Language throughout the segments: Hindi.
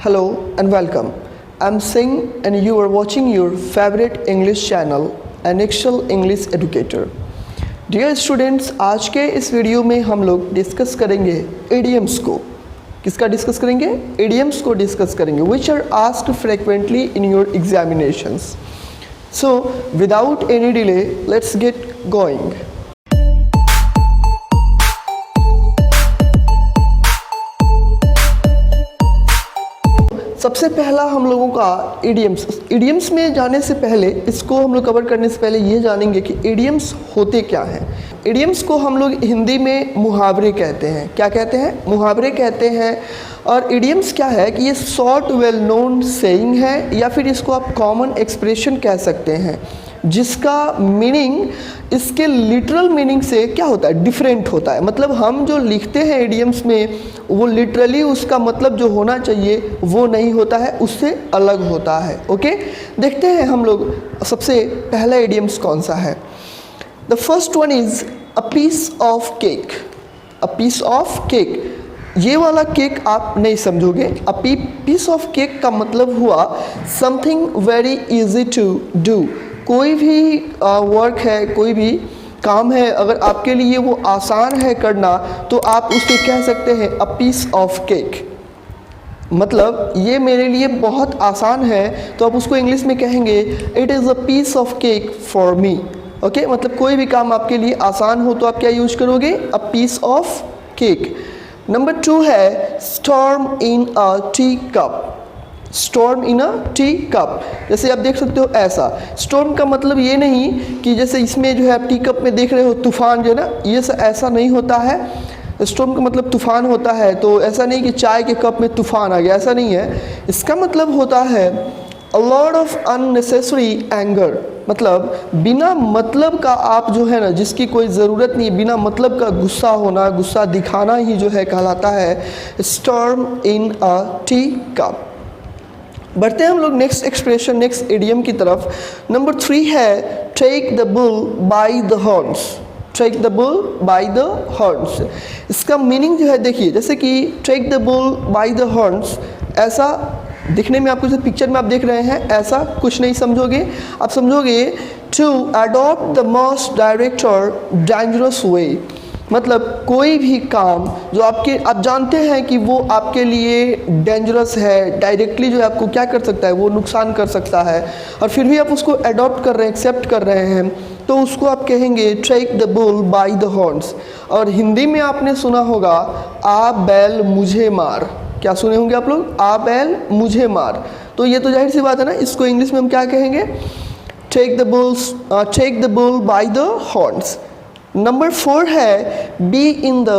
Hello and welcome. I'm Singh and you are watching your favorite English channel, An Excel English Educator. Dear students, आज के इस वीडियो में हम लोग डिस्कस करेंगे idioms को. किसका डिस्कस करेंगे? idioms को डिस्कस करेंगे which are asked frequently in your examinations. So without any delay, let's get going. सबसे पहला हम लोगों का इडियम्स में जाने से पहले इसको हम लोग कवर करने से पहले ये जानेंगे कि इडियम्स होते क्या हैं। इडियम्स को हम लोग हिंदी में मुहावरे कहते हैं। क्या कहते हैं? मुहावरे कहते हैं। और इडियम्स क्या है कि ये शॉर्ट वेल नोन सेइंग है या फिर इसको आप कॉमन एक्सप्रेशन कह सकते हैं, जिसका मीनिंग इसके लिटरल मीनिंग से क्या होता है? डिफरेंट होता है। मतलब हम जो लिखते हैं इडियम्स में वो लिटरली उसका मतलब जो होना चाहिए वो नहीं होता है, उससे अलग होता है। ओके, देखते हैं हम लोग सबसे पहला इडियम्स कौन सा है। The first one is a piece of cake. A piece of cake, ये वाला केक आप नहीं समझोगे। अ पीस ऑफ केक का मतलब हुआ something very easy to do. कोई भी वर्क है, कोई भी काम है, अगर आपके लिए वो आसान है करना तो आप उसको कह सकते हैं अ पीस ऑफ केक। मतलब ये मेरे लिए बहुत आसान है तो आप उसको इंग्लिश में कहेंगे it is a piece of cake for me. Okay, मतलब कोई भी काम आपके लिए आसान हो तो आप क्या यूज करोगे? A piece of cake. Number 2 है storm in a tea cup. Storm in a tea cup, जैसे आप देख सकते हो ऐसा। स्टॉर्म का मतलब ये नहीं कि जैसे इसमें जो है आप टी कप में देख रहे हो तूफान जो है ना, ये ऐसा नहीं होता है। स्टॉर्म का मतलब तूफान होता है, तो ऐसा नहीं कि चाय के कप में तूफान आ गया, ऐसा नहीं है। इसका मतलब होता है a lot of unnecessary anger. मतलब बिना मतलब का आप जो है ना, जिसकी कोई ज़रूरत नहीं, बिना मतलब का गुस्सा होना, गुस्सा दिखाना ही जो है कहलाता है storm in a tea cup. बढ़ते हैं हम लोग नेक्स्ट एक्सप्रेशन, नेक्स्ट इडियम की तरफ। नंबर 3 है take the bull by the horns. Take the bull by the horns, इसका मीनिंग जो है देखिए, जैसे कि take the bull by the horns, ऐसा दिखने में आपको जैसे पिक्चर में आप देख रहे हैं, ऐसा कुछ नहीं समझोगे। आप समझोगे to adopt the most direct और डेंजरस वे। मतलब कोई भी काम जो आप जानते हैं कि वो आपके लिए डेंजरस है, डायरेक्टली जो है आपको क्या कर सकता है, वो नुकसान कर सकता है, और फिर भी आप उसको अडॉप्ट कर रहे हैं, एक्सेप्ट कर रहे हैं, तो उसको आप कहेंगे take the bull by the horns. और हिंदी में आपने सुना होगा आ बैल मुझे मार। क्या सुने होंगे आप लोग? आ बैल मुझे मार। तो ये तो जाहिर सी बात है ना, इसको इंग्लिश में हम क्या कहेंगे? Take the bull by the horns. Number 4 है be in the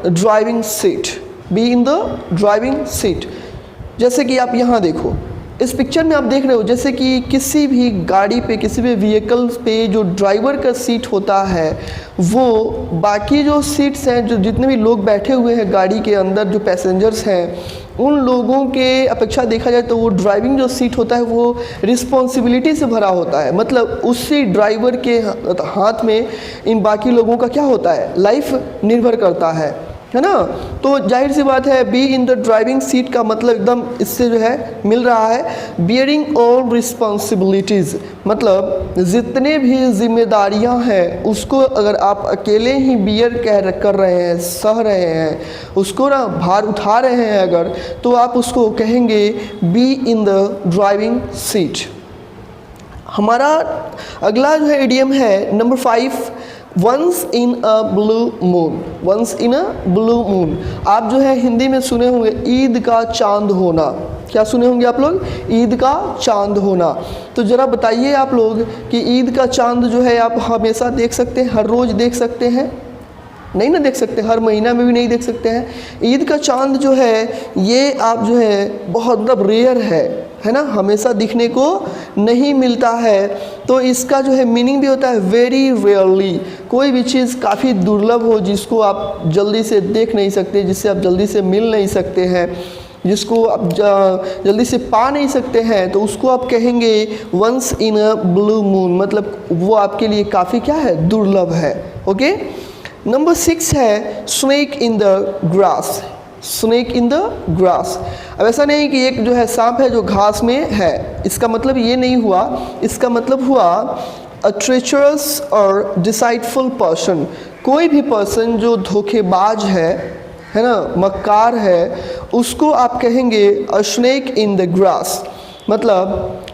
driving seat. Be in the driving seat, जैसे कि आप यहाँ देखो, इस पिक्चर में आप देख रहे हो जैसे कि किसी भी गाड़ी पे, किसी भी व्हीकल्स पे जो ड्राइवर का सीट होता है वो बाकी जो सीट्स हैं, जो जितने भी लोग बैठे हुए हैं गाड़ी के अंदर, जो पैसेंजर्स हैं, उन लोगों के अपेक्षा देखा जाए तो वो ड्राइविंग जो सीट होता है वो रिस्पॉन्सिबिलिटी से भरा होता है। मतलब उसी ड्राइवर के हाथ में इन बाकी लोगों का क्या होता है? लाइफ निर्भर करता है ना। तो जाहिर सी बात है be in the driving seat का मतलब एकदम इससे जो है मिल रहा है बियरिंग ऑल रिस्पॉन्सिबिलिटीज़। मतलब जितने भी जिम्मेदारियां हैं उसको अगर आप अकेले ही बियर कर रहे हैं, सह रहे हैं, उसको ना भार उठा रहे हैं अगर, तो आप उसको कहेंगे be in the driving seat. हमारा अगला जो है इडियम है number 5 once in a blue moon. Once in a blue moon, आप जो है हिंदी में सुने होंगे ईद का चांद होना। क्या सुने होंगे आप लोग? ईद का चांद होना। तो ज़रा बताइए आप लोग कि ईद का चांद जो है आप हमेशा देख सकते हैं, हर रोज़ देख सकते हैं? नहीं ना देख सकते, हर महीना में भी नहीं देख सकते हैं। ईद का चांद जो है ये आप जो है बहुत मतलब रेयर है ना, हमेशा दिखने को नहीं मिलता है। तो इसका जो है मीनिंग भी होता है वेरी रेयरली। कोई भी चीज़ काफ़ी दुर्लभ हो जिसको आप जल्दी से देख नहीं सकते, जिससे आप जल्दी से मिल नहीं सकते हैं, जिसको आप जल्दी से पा नहीं सकते हैं, तो उसको आप कहेंगे once in a blue moon. मतलब वो आपके लिए काफ़ी क्या है? दुर्लभ है। ओके, नंबर 6 है snake in the grass. Snake in the grass. अब ऐसा नहीं कि एक जो है सांप है जो घास में है, इसका मतलब ये नहीं हुआ, इसका मतलब हुआ अ ट्रेचरस और डिसाइडफुल पर्सन, कोई भी पर्सन जो धोखेबाज है ना, मक्कार है, उसको आप कहेंगे अ स्नेक इन द ग्रास, मतलब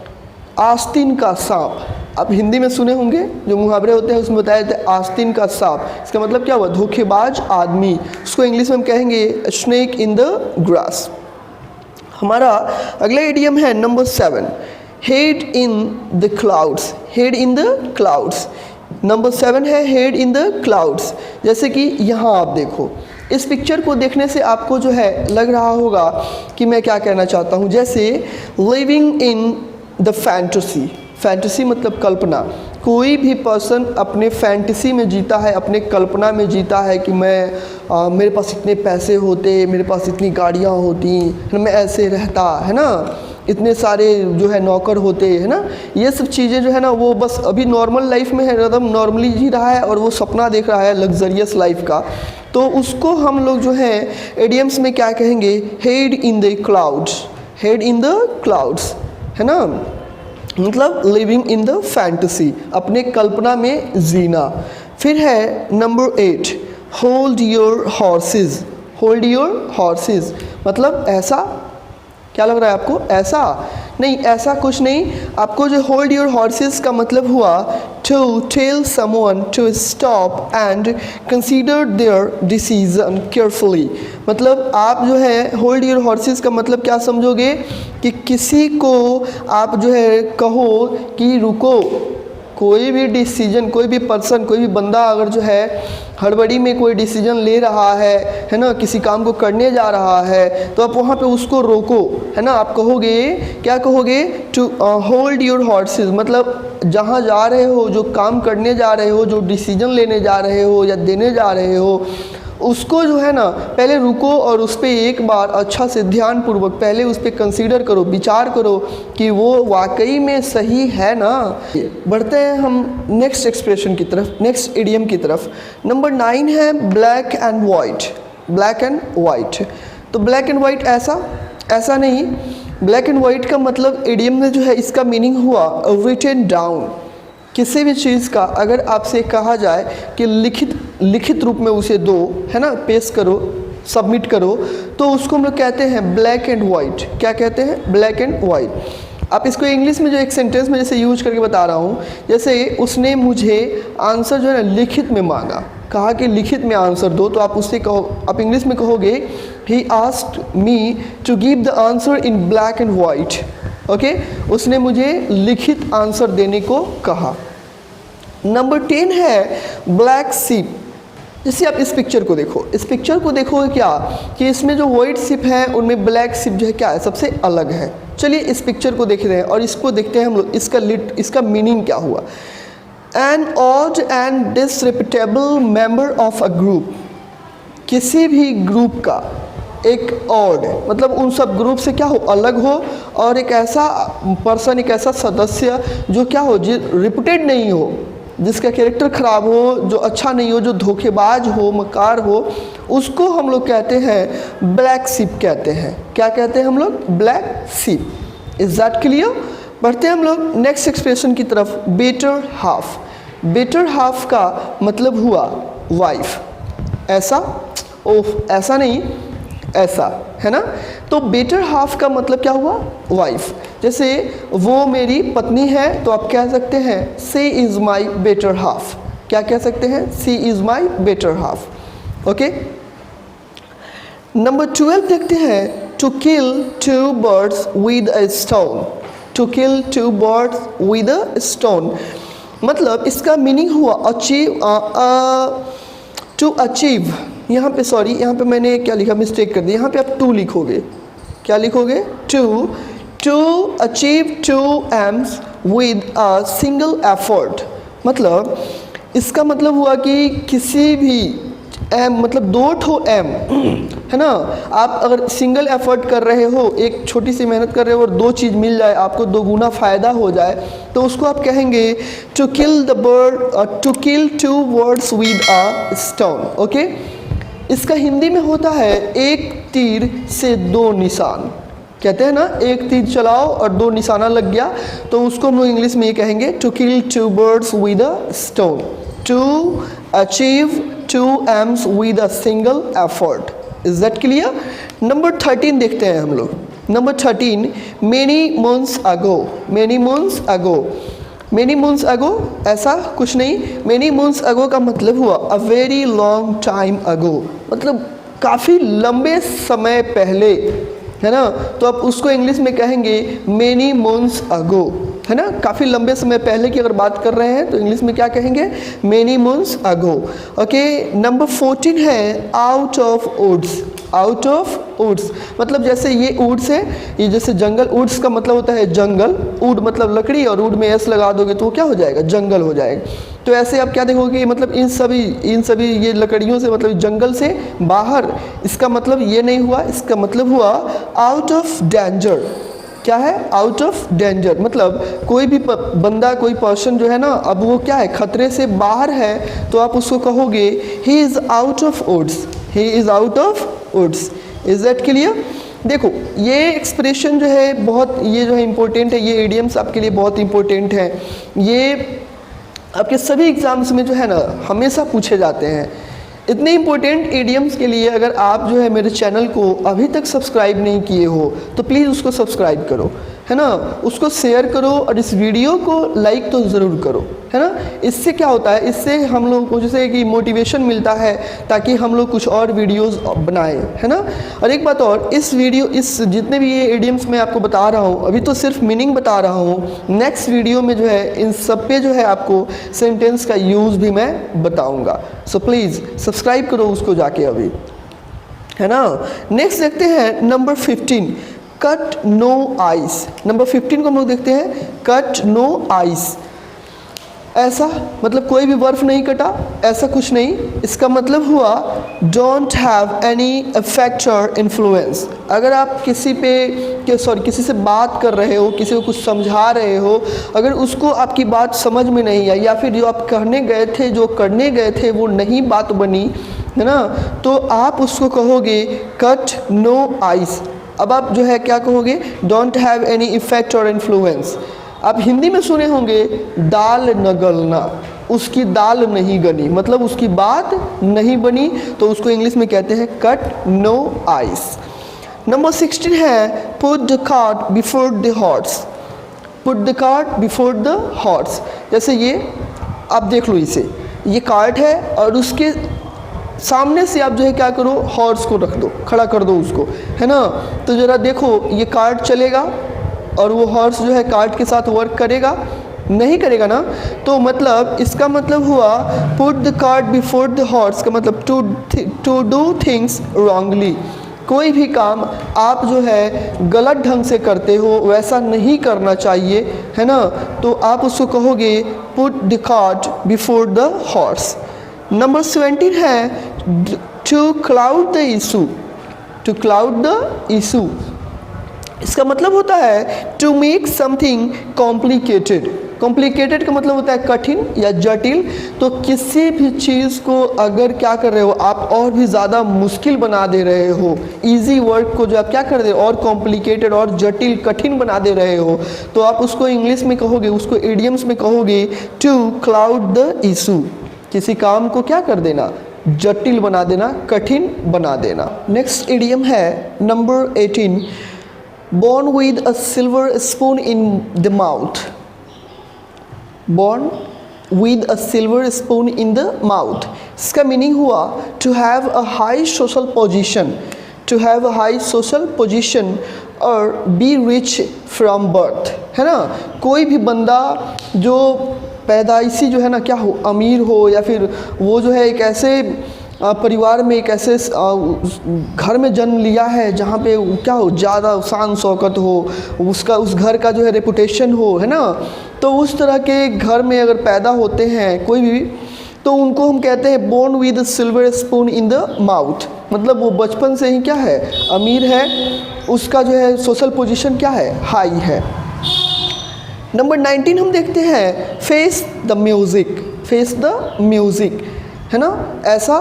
आस्तीन का सांप। आप हिंदी में सुने होंगे जो मुहावरे होते हैं उसमें बताया जाता है आस्तीन का सांप, इसका मतलब क्या हुआ, धोखेबाज आदमी। उसको इंग्लिश में हम कहेंगे स्नेक इन द ग्रास। हमारा अगला इडियम है number 7, head in the clouds. Head in the clouds, number 7 है हेड इन द क्लाउड्स। जैसे कि यहाँ आप देखो, इस पिक्चर को देखने से आपको जो है लग रहा होगा कि मैं क्या कहना चाहता हूँ। जैसे living in the fantasy, fantasy मतलब कल्पना, कोई भी पर्सन अपने फैंटेसी में जीता है, अपने कल्पना में जीता है कि मेरे पास इतने पैसे होते, मेरे पास इतनी गाड़ियाँ होती, मैं ऐसे रहता, है ना, इतने सारे जो है नौकर होते, है ना, ये सब चीज़ें जो है ना वो बस अभी नॉर्मल लाइफ में है, एकदम नॉर्मली जी रहा है और वो सपना देख रहा है लग्जरियस लाइफ का। तो उसको हम लोग जो है इडियम्स में क्या कहेंगे, head in the clouds. Head in the clouds, है ना, मतलब लिविंग इन द फैंटेसी, अपने कल्पना में जीना। फिर है number 8, hold your horses. Hold your horses मतलब ऐसा, क्या लग रहा है आपको, ऐसा नहीं, ऐसा कुछ नहीं। आपको जो होल्ड योर हॉर्सेस का मतलब हुआ to tell someone to stop and consider their decision carefully. मतलब आप जो है होल्ड योर हॉर्सेस का मतलब क्या समझोगे कि किसी को आप जो है कहो कि रुको, कोई भी डिसीजन, कोई भी पर्सन, कोई भी बंदा अगर जो है हड़बड़ी में कोई डिसीजन ले रहा है ना, किसी काम को करने जा रहा है, तो आप वहाँ पे उसको रोको, है ना। आप कहोगे, क्या कहोगे, टू होल्ड योर हॉर्सेस, मतलब जहाँ जा रहे हो, जो काम करने जा रहे हो, जो डिसीजन लेने जा रहे हो या देने जा रहे हो, उसको जो है ना पहले रुको और उस पर एक बार अच्छा से ध्यानपूर्वक पहले उस पर कंसीडर करो, विचार करो कि वो वाकई में सही है ना। बढ़ते हैं हम नेक्स्ट एक्सप्रेशन की तरफ, नेक्स्ट इडियम की तरफ। नंबर 9 है black and white. Black and white, तो ब्लैक एंड वाइट ऐसा नहीं, ब्लैक एंड वाइट का मतलब इडियम में जो है इसका मीनिंग हुआ रिटन डाउन। किसी भी चीज़ का अगर आपसे कहा जाए कि लिखित रूप में उसे दो, है ना, पेश करो, सबमिट करो, तो उसको हम लोग कहते हैं ब्लैक एंड वाइट। क्या कहते हैं, ब्लैक एंड वाइट। आप इसको इंग्लिश में जो एक सेंटेंस में जैसे यूज करके बता रहा हूँ, जैसे उसने मुझे आंसर जो है ना लिखित में मांगा, कहा कि लिखित में आंसर दो, तो आप उससे कहो, आप इंग्लिश में कहोगे he asked me to give the answer in black and white. Okay, उसने मुझे लिखित आंसर देने को कहा। नंबर 10 है ब्लैक शिप। जैसे आप इस पिक्चर को देखो, इस पिक्चर को देखोगे क्या कि इसमें जो वाइट शिप है उनमें ब्लैक शिप जो है क्या है, सबसे अलग है। चलिए इस पिक्चर को देख रहे हैं और इसको देखते हैं हम लोग, इसका मीनिंग क्या हुआ। An odd and disreputable member of a group, किसी भी ग्रुप का एक ऑड मतलब उन सब ग्रुप से क्या हो, अलग हो, और एक ऐसा पर्सन, एक ऐसा सदस्य जो क्या हो, जो रिप्यूटेड नहीं हो, जिसका कैरेक्टर ख़राब हो, जो अच्छा नहीं हो, जो धोखेबाज हो, मकार हो, उसको हम लोग कहते हैं ब्लैक शिप कहते हैं। क्या कहते हैं हम लोग, black ship. Is that clear. बढ़ते हैं हम लोग नेक्स्ट एक्सप्रेशन की तरफ, बेटर हाफ। बेटर हाफ का मतलब हुआ वाइफ। ऐसा, ओह ऐसा नहीं, ऐसा, है ना। तो बेटर हाफ का मतलब क्या हुआ, वाइफ। जैसे वो मेरी पत्नी है, तो आप कह सकते हैं she is my better half. क्या कह सकते हैं, she is my better half. Okay, number 12 देखते हैं, to kill 2 birds with a stone। To kill 2 birds with a stone मतलब इसका मीनिंग हुआ अचीव, टू अचीव। यहाँ पे सॉरी, यहाँ पे मैंने क्या लिखा, मिस्टेक कर दी, यहाँ पे आप 2 लिखोगे। क्या लिखोगे, to achieve 2 aims with a single effort। मतलब इसका मतलब हुआ कि किसी भी एम मतलब 2 ठो एम, है ना। आप अगर सिंगल एफर्ट कर रहे हो, एक छोटी सी मेहनत कर रहे हो और 2 चीज़ मिल जाए, आपको 2 गुना फ़ायदा हो जाए, तो उसको आप कहेंगे to kill the bird, to kill 2 birds with a stone। Okay, इसका हिंदी में होता है एक तीर से दो निशान। कहते हैं ना, एक तीर चलाओ और दो निशाना लग गया, तो उसको हम लोग इंग्लिश में ये कहेंगे to kill two birds with a stone, to achieve two aims with a single effort. Is that clear? Number 13 देखते हैं हम लोग। Number 13, many months ago. Many months ago, many months ago ऐसा कुछ नहीं। मेनी मंथ्स अगो का मतलब हुआ a very long time ago, मतलब काफ़ी लंबे समय पहले, है ना। तो आप उसको इंग्लिश में कहेंगे मेनी मंथ्स अगो, है ना। काफ़ी लंबे समय पहले की अगर बात कर रहे हैं तो इंग्लिश में क्या कहेंगे? Many months ago. Okay, number 14 है out of woods. Out of woods मतलब जैसे ये वुड्स है, ये जैसे जंगल, वुड्स का मतलब होता है जंगल, वुड मतलब लकड़ी, और वुड में एस लगा दोगे तो वो क्या हो जाएगा? जंगल हो जाएगा। तो ऐसे आप क्या देखोगे, मतलब इन सभी ये लकड़ियों से, मतलब जंगल से बाहर, इसका मतलब ये नहीं हुआ, इसका मतलब हुआ आउट ऑफ डेंजर। क्या है? आउट ऑफ डेंजर, मतलब कोई भी बंदा, कोई पर्सन जो है ना, अब वो क्या है? खतरे से बाहर है, तो आप उसको कहोगे he is out of woods, he is out of woods. Is that clear? देखो ये एक्सप्रेशन जो है बहुत, ये जो है इम्पोर्टेंट है, ये इडियम्स आपके लिए बहुत इम्पोर्टेंट है। ये आपके सभी एग्जाम्स में जो है ना हमेशा पूछे जाते हैं। इतने इम्पोर्टेंट इडियम्स के लिए अगर आप जो है मेरे चैनल को अभी तक सब्सक्राइब नहीं किए हो तो प्लीज़ उसको सब्सक्राइब करो, है ना। उसको शेयर करो और इस वीडियो को लाइक तो ज़रूर करो, है ना। इससे क्या होता है, इससे हम लोग को जैसे कि मोटिवेशन मिलता है ताकि हम लोग कुछ और वीडियोस बनाएं, है ना। और एक बात और, इस जितने भी ये इडियम्स मैं आपको बता रहा हूँ, अभी तो सिर्फ मीनिंग बता रहा हूँ, नेक्स्ट वीडियो में जो है इन सब पे जो है आपको सेंटेंस का यूज़ भी मैं बताऊँगा। सो प्लीज़ सब्सक्राइब करो उसको जाके अभी, है ना। नेक्स्ट देखते हैं number 15, cut no ice. Number 15 को हम लोग देखते हैं, कट नो आइस। ऐसा मतलब कोई भी बर्फ नहीं कटा, ऐसा कुछ नहीं। इसका मतलब हुआ डोंट हैव एनी इफेक्ट और इन्फ्लुएंस। अगर आप किसी से बात कर रहे हो, किसी को कुछ समझा रहे हो, अगर उसको आपकी बात समझ में नहीं आई, या फिर जो आप कहने गए थे, जो करने गए थे वो नहीं बात बनी, है ना, तो आप उसको कहोगे कट नो आइस। अब आप जो है क्या कहोगे? डोंट हैव एनी इफेक्ट और इन्फ्लुएंस। आप हिंदी में सुने होंगे दाल न गलना, उसकी दाल नहीं गली, मतलब उसकी बात नहीं बनी, तो उसको इंग्लिश में कहते हैं कट नो आइस। नंबर 16 है put the cart before the horse. Put the cart before the horse, जैसे ये आप देख लो, इसे ये कार्ट है और उसके सामने से आप जो है क्या करो? हॉर्स को रख दो, खड़ा कर दो उसको, है ना। तो ज़रा देखो ये कार्ट चलेगा और वो हॉर्स जो है कार्ट के साथ वर्क करेगा? नहीं करेगा ना। तो मतलब इसका मतलब हुआ put the cart before the horse का मतलब टू डू थिंग्स रॉन्गली। कोई भी काम आप जो है गलत ढंग से करते हो, वैसा नहीं करना चाहिए, है ना। तो आप उसको कहोगे put the cart before the horse. Number 17 है to cloud the issue. To cloud the issue, इसका मतलब होता है to make something complicated. Complicated का मतलब होता है कठिन या जटिल। तो किसी भी चीज़ को अगर क्या कर रहे हो आप, और भी ज़्यादा मुश्किल बना दे रहे हो, इजी वर्क को जो आप क्या कर रहे हो और कॉम्प्लिकेटेड और जटिल कठिन बना दे रहे हो, तो आप उसको इंग्लिश में कहोगे, उसको इडियम्स में कहोगे टू क्लाउड द इशू। किसी काम को क्या कर देना? जटिल बना देना, कठिन बना देना। नेक्स्ट इडियम है number 18, born with a silver spoon in the mouth. Born with a silver spoon in the mouth, इसका मीनिंग हुआ to have a high social position, to have a high social position और be rich from birth, है ना। कोई भी बंदा जो पैदाइशी जो है ना क्या हो, अमीर हो, या फिर वो जो है एक ऐसे परिवार में, एक ऐसे घर में जन्म लिया है जहाँ पे क्या हो, ज़्यादा शान शौकत हो, उसका उस घर का जो है रेपुटेशन हो, है ना। तो उस तरह के घर में अगर पैदा होते हैं कोई भी, तो उनको हम कहते हैं born with silver spoon in the mouth. मतलब वो बचपन से ही क्या है, अमीर है, उसका जो है सोशल पोजीशन क्या है, हाई है। नंबर 19 हम देखते हैं face the music. Face the music, है ना। ऐसा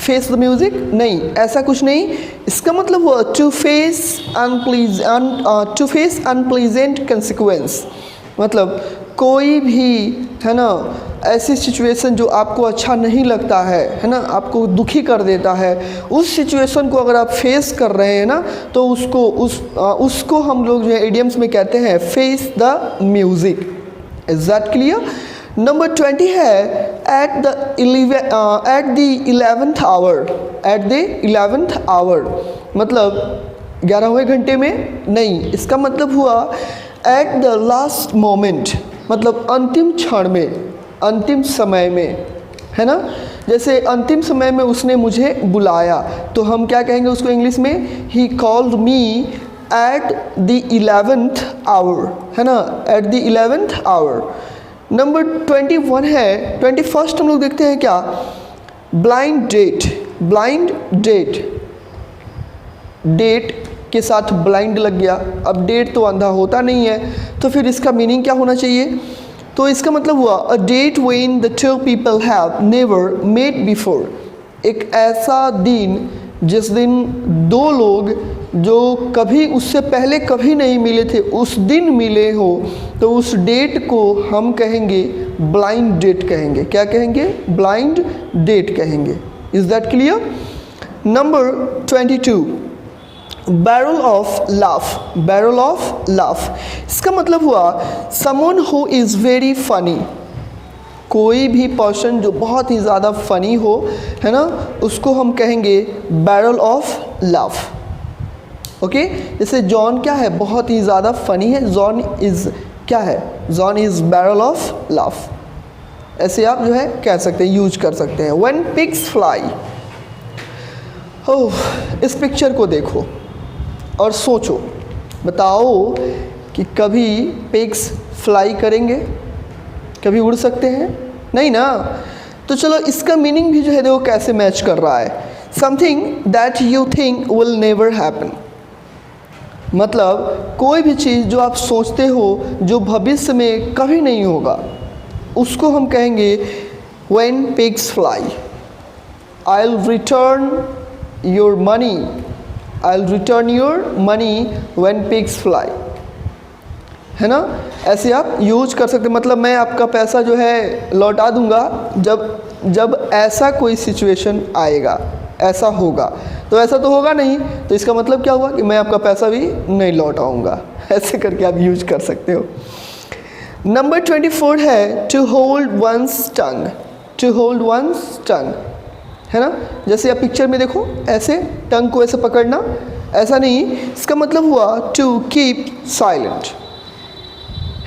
फेस द म्यूज़िक, नहीं, ऐसा कुछ नहीं। इसका मतलब हुआ टू फेस अनप्लीजेंट कंसिक्वेंस, मतलब कोई भी, है ना, ऐसी सिचुएशन जो आपको अच्छा नहीं लगता है ना, आपको दुखी कर देता है, उस सिचुएशन को अगर आप फेस कर रहे हैं ना, तो उसको हम लोग जो है इडियम्स में कहते हैं face the music. Is that clear? Number 20 है एट द 11th आवर, मतलब 11वें घंटे में नहीं, इसका मतलब हुआ एट द लास्ट मोमेंट, मतलब अंतिम क्षण में, अंतिम समय में, है ना। जैसे अंतिम समय में उसने मुझे बुलाया, तो हम क्या कहेंगे उसको इंग्लिश में? He called me at the 11th hour, है ना, eight the 11th our. Number 21 है, 21st हम लोग देखते हैं क्या? Blind date. Blind date, date के साथ ब्लाइंड लग गया, अब डेट तो अंधा होता नहीं है, तो फिर इसका मीनिंग क्या होना चाहिए? तो इसका मतलब हुआ a date when the two people have never met before, एक ऐसा दिन जिस दिन दो लोग जो कभी उससे पहले कभी नहीं मिले थे उस दिन मिले हो, तो उस डेट को हम कहेंगे ब्लाइंड डेट कहेंगे। क्या कहेंगे? ब्लाइंड डेट कहेंगे। Is that clear? Number 22 barrel of laugh. Barrel of laugh, इसका मतलब हुआ someone who is very funny, कोई भी पर्सन जो बहुत ही ज़्यादा फ़नी हो, है ना, उसको हम कहेंगे बैरल ऑफ लाफ। ओके, जैसे जॉन क्या है? बहुत ही ज़्यादा फ़नी है, जॉन इज़ क्या है? John is barrel of laugh, ऐसे आप जो है कह सकते हैं, यूज कर सकते हैं। व्हेन पिग्स फ्लाई, ओह, इस पिक्चर को देखो और सोचो, बताओ कि कभी पिग्स फ्लाई करेंगे? कभी उड़ सकते हैं? नहीं ना। तो चलो इसका मीनिंग भी जो है देखो कैसे मैच कर रहा है। Something that you think will never happen, मतलब कोई भी चीज़ जो आप सोचते हो जो भविष्य में कभी नहीं होगा, उसको हम कहेंगे when pigs fly. I will return your money, I will return your money when pigs fly, है ना। ऐसे आप यूज कर सकते, मतलब मैं आपका पैसा जो है लौटा दूंगा जब ऐसा कोई सिचुएशन आएगा, ऐसा होगा। तो ऐसा तो होगा नहीं, तो इसका मतलब क्या हुआ कि मैं आपका पैसा भी नहीं लौटाऊंगा। ऐसे करके आप यूज कर सकते हो। नंबर 24 है to hold one's tongue. To hold one's tongue, है ना, जैसे आप पिक्चर में देखो, ऐसे टंग को ऐसे पकड़ना, ऐसा नहीं, इसका मतलब हुआ टू कीप साइलेंट,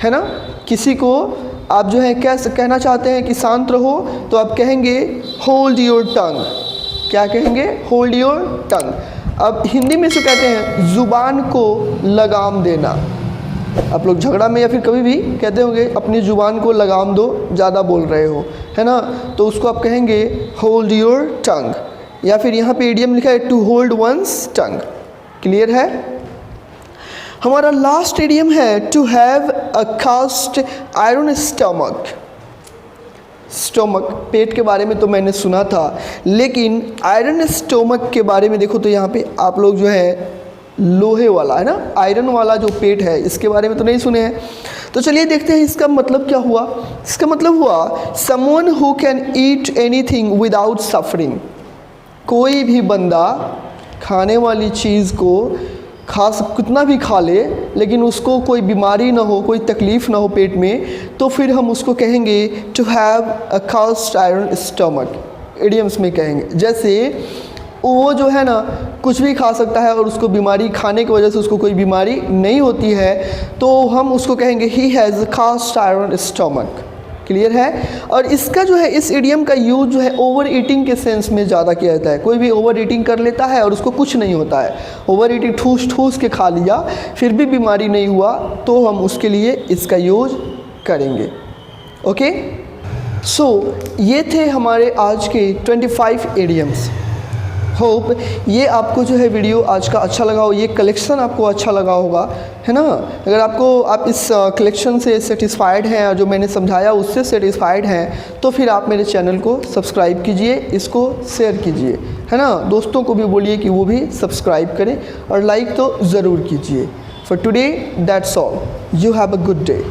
है ना। किसी को आप जो है क्या कहना चाहते हैं कि शांत रहो, तो आप कहेंगे होल्ड योर टंग। क्या कहेंगे? Hold your tongue. अब हिंदी में इसे कहते हैं ज़ुबान को लगाम देना। आप लोग झगड़ा में या फिर कभी भी कहते होंगे अपनी ज़ुबान को लगाम दो, ज़्यादा बोल रहे हो, है ना, तो उसको आप कहेंगे होल्ड योर टंग। या फिर यहाँ पे इडियम लिखा है to hold one's tongue. Clear है? हमारा लास्ट इडियम है to have a cast iron stomach. Stomach, पेट के बारे में तो मैंने सुना था, लेकिन आयरन स्टोमक के बारे में देखो तो यहाँ पे आप लोग जो है लोहे वाला, है ना, आयरन वाला जो पेट है, इसके बारे में तो नहीं सुने हैं। तो चलिए देखते हैं इसका मतलब क्या हुआ। इसका मतलब हुआ someone who can eat anything without suffering. कोई भी बंदा खाने वाली चीज़ को कितना भी खा ले, लेकिन उसको कोई बीमारी ना हो, कोई तकलीफ़ ना हो पेट में, तो फिर हम उसको कहेंगे to have a cast iron stomach. Idioms में कहेंगे, जैसे वो जो है ना कुछ भी खा सकता है और उसको बीमारी, खाने की वजह से उसको कोई बीमारी नहीं होती है, तो हम उसको कहेंगे he has cast iron stomach. Clear है? और इसका जो है, इस इडियम का यूज जो है ओवर ईटिंग के सेंस में ज़्यादा किया जाता है। कोई भी ओवर ईटिंग कर लेता है और उसको कुछ नहीं होता है, ओवर ईटिंग ठूस ठूस के खा लिया फिर भी बीमारी नहीं हुआ, तो हम उसके लिए इसका यूज करेंगे। ओके, सो ये थे हमारे आज के 25 इडियम्स। होप ये आपको जो है वीडियो आज का अच्छा लगा हो, ये कलेक्शन आपको अच्छा लगा होगा, है ना। अगर आप इस कलेक्शन से सेटिस्फाइड हैं, जो मैंने समझाया उससे सेटिस्फाइड हैं, तो फिर आप मेरे चैनल को सब्सक्राइब कीजिए, इसको शेयर कीजिए। है ना। दोस्तों को भी बोलिए कि वो भी सब्सक्राइब करें और लाइक तो ज़रूर कीजिए। For today that's all, you have a good day.